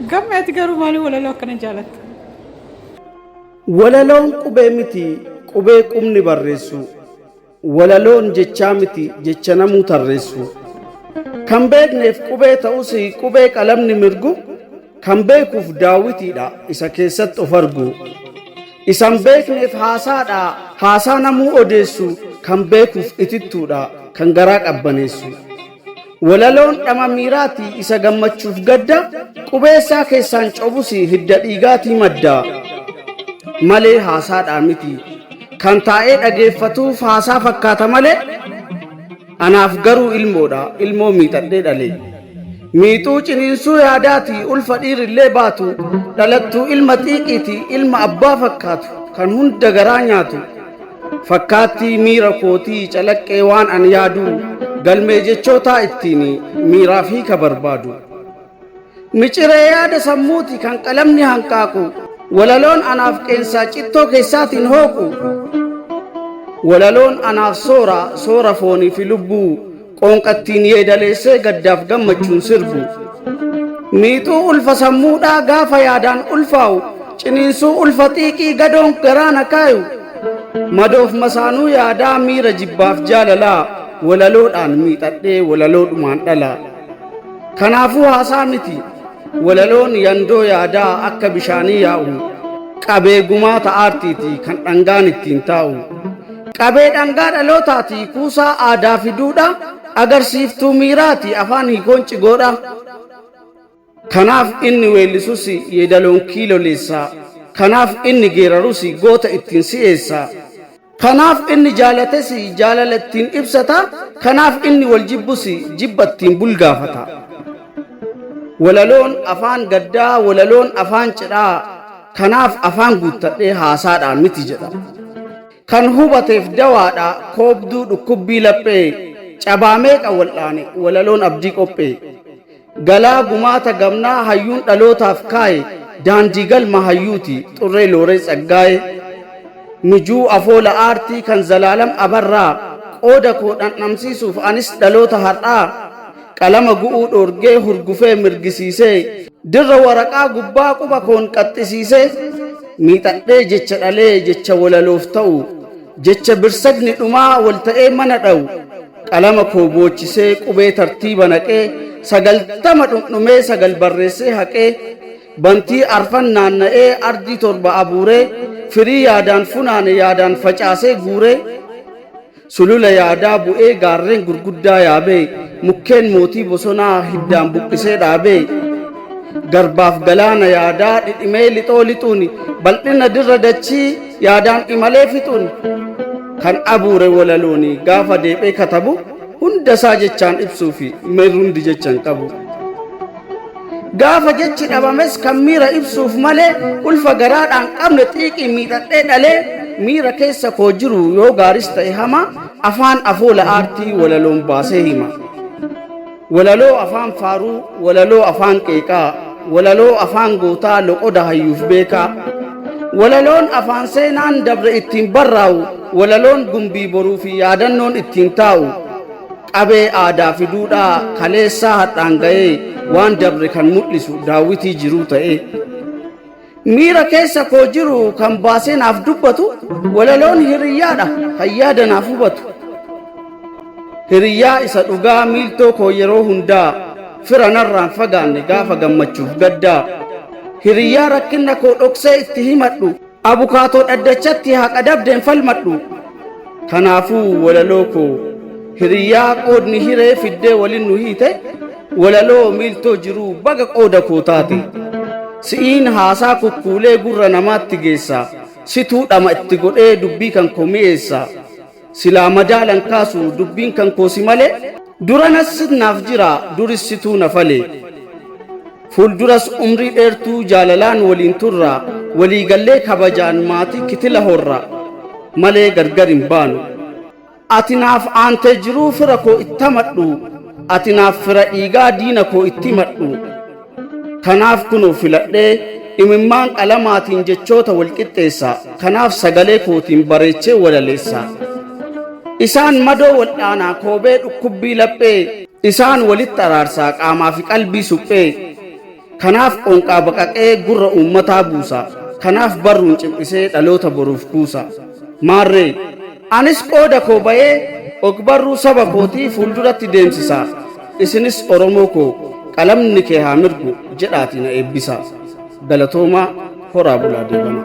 Gammaatti garuu maali walaloo akkana jaalatta? Walaloon qubee miti qubee qubni barreessu. Walaloon jechaa miti jecha namuu tarreessu. Kan beekneef qubee ta'us qubee qalamni mirgu kan beekuuf daawwitiidha isa keessatti of argu. Isan beekneef haasaadha haasaa namuu odeessu kan beekuuf itittuudha kan garaa qabbaneessu. Walaloon dhama miiraati isa gammachuuf gadda qubeessaa keessaan cobusi hidda dhiigaatii madda. Malee haasaadhaa miti kan taa'ee dhageeffatuuf haasaa fakkaata malee anaaf garuu ilmoodha ilmoo miixadhee dhale. Miixuu ciniinsuu yaadaati ulfa dhiirillee baatu dhalattuu ilma xiiqiiti ilma abbaa fakkaatu kan hunda garaa nyaatu. Fakkaattii miira kootii calaqqee waan an yaadu galmee jechootaa ittiin miiraa fi ka barbaadu. Miciree yaada sammuuti kan qalamni hanqaaqu walaloon anaaf qeensaa cittoo keessaatiin hooqu. Walaloon anaaf soora foonii fi lubbuu qoonqattiin yeedaleessee gaddaaf gammachuun sirbu. Miixuu ulfa sammuudhaa gaafa yaadaan ulfaa'u ciniinsuu ulfa xiiqii gadoon garaana kaayu. Madoof masaanuu yaadaa miira jibbaaf jaalalaa walaloodhaan miixadhee walaloodhumaan dhala. Kanaafuu haasaa miti walaloon yandoo yaadaa akka bishaanii yaa'u qabee gumaata aartiiti kan dhangaan ittiin taa'u. Qabee dhangaa dhalootaati kuusaa aadaa fiduudha agarsiiftuu miiraati afaan hiikoon cigoodha. Kanaaf inni weellisus yeedaloon kiiloleessa. Kanaaf inni geerarus goota ittiin si'eessa. Kanaaf inni jaalates jaalala ittiin ibsata. Kanaaf inni wal jibbus jibba ittiin bulgaafata. Walaloon afaan gaddaa walaloon afaan cidhaa kanaaf afaan guuttadhee haasaadhaan miti jedha. Kan hubateef dawaadha koobduu dhukkubbii laphee cabaamee qawwal'aane walaloon abdii qophee. Galaa gumaata gamnaa hayyuun dhalootaaf kaaye daandii galma hayyuuti xurree looree tsaggaaye. Mijuu afoola aartii kan zalaalam abarraa qooda koo dhandhamsiisuuf anis dhaloota har'aa. Qalama gu'uu dhoorgee hurgufee mirgisiisee dirra waraqaa gubbaa quba koon qaxxisiisee miixadhee jecha dhalee jecha walaloof ta'u jecha birsagni dhumaa wal ta'ee mana dha'u. Qalama koo boochisee qubee tartiiba naqee 90 dhundhumee 9 barreessee haqee bantii arfan naanna'ee ardii 7 abuuree firii yaadaan funaane yaadaan facaasee guuree. Sulula yaadaa bu'ee gaarreen gurguddaa yaabee mukkeen mootii bosonaa hiddaan buqqisee dhaabee. Garbaaf galaana yaadaa dhidhimee lixoo lixuun bal'ina dirra dachii yaadaan imalee fixuun. Kan abuure walaloon gaafa deephee katabu hundasaa jechaan ibsuufi meerrundi jechaan qabu. Gaafa jechi dhabames kan miira ibsuuf malee ulfa garaadhaan qabne xiiqii miixadhee dhalee. Miira keessa koo jiru yoo gaaris ta'e hama afaan afoola aartii walaloon baasee hima. Walaloo afaan faaruu walaloo afaan qeeqaa walaloo afaan gootaa loqoda hayyuuf beekaa. Walaloon afaan seenaan dabre ittiin barraa'u walaloon gumbii boruu fi yaadannoon ittiin taa'u. Qabee aadaa fiduudhaa kaleessaa hadhaan ga'ee waan dabre kan mul'isu daawwitii jiruu ta'ee. Miira keessa koo jiru kan baasee naaf dubbatu walaloon hiriyyaadha kan yaada naaf hubatu. Hiriyyaa isa dhugaa miiltoo koo yeroo hundaa fira narraan fagaanne gaafa gammachuuf gaddaa. Hiriyyaa rakkina koo dhoksee itti himadhu abukaatoo dhaddachatti haqa dabdeen falmadhu. Kanaafuu walaloo koo hiriyyaa qoodni hiree fiddee walin nu hiite walaloo miiltoo jiruu baga qooda koo taate. Si'iin haasaa kukkuulee gurra namaatti geessa situu dhama itti godhee dubbii kan koo mi'eessa. Silaa madaalan kaasu dubbiin kan koo si malee duranas naaf jira duris situu na falee. Fuulduras umrii dheertuu jaalalaan waliin turra waliigallee kabajaan maatii kitila horra malee gargar hin baanu. Ati naaf aantee jiruu fira koo itti madhu ati naaf fira dhiigaa diina koo itti madhu. Kanaaf kunoo filadhee imimmaan qalamaatiin jechoota wal qixxeessa. Kanaaf sagalee kootiin bareechee walaleessa. Isaan madoo waldhaanaa koobee dhukkubbii laphee isaan walitti araarsaa qaamaa fi qalbii suphee. kanaaf qoonqaa baqaqee gurra uummataa buusa kanaaf barruun cimqisee dhaloota boruuf kuusa maarree anis qooda koo ba'ee ogbarruu saba kootii fuulduratti deemsisa isinis oromoo koo qalamni kee haa mirgu jedhaatii na eebbisa galatoomaa horaa bulaa deebana.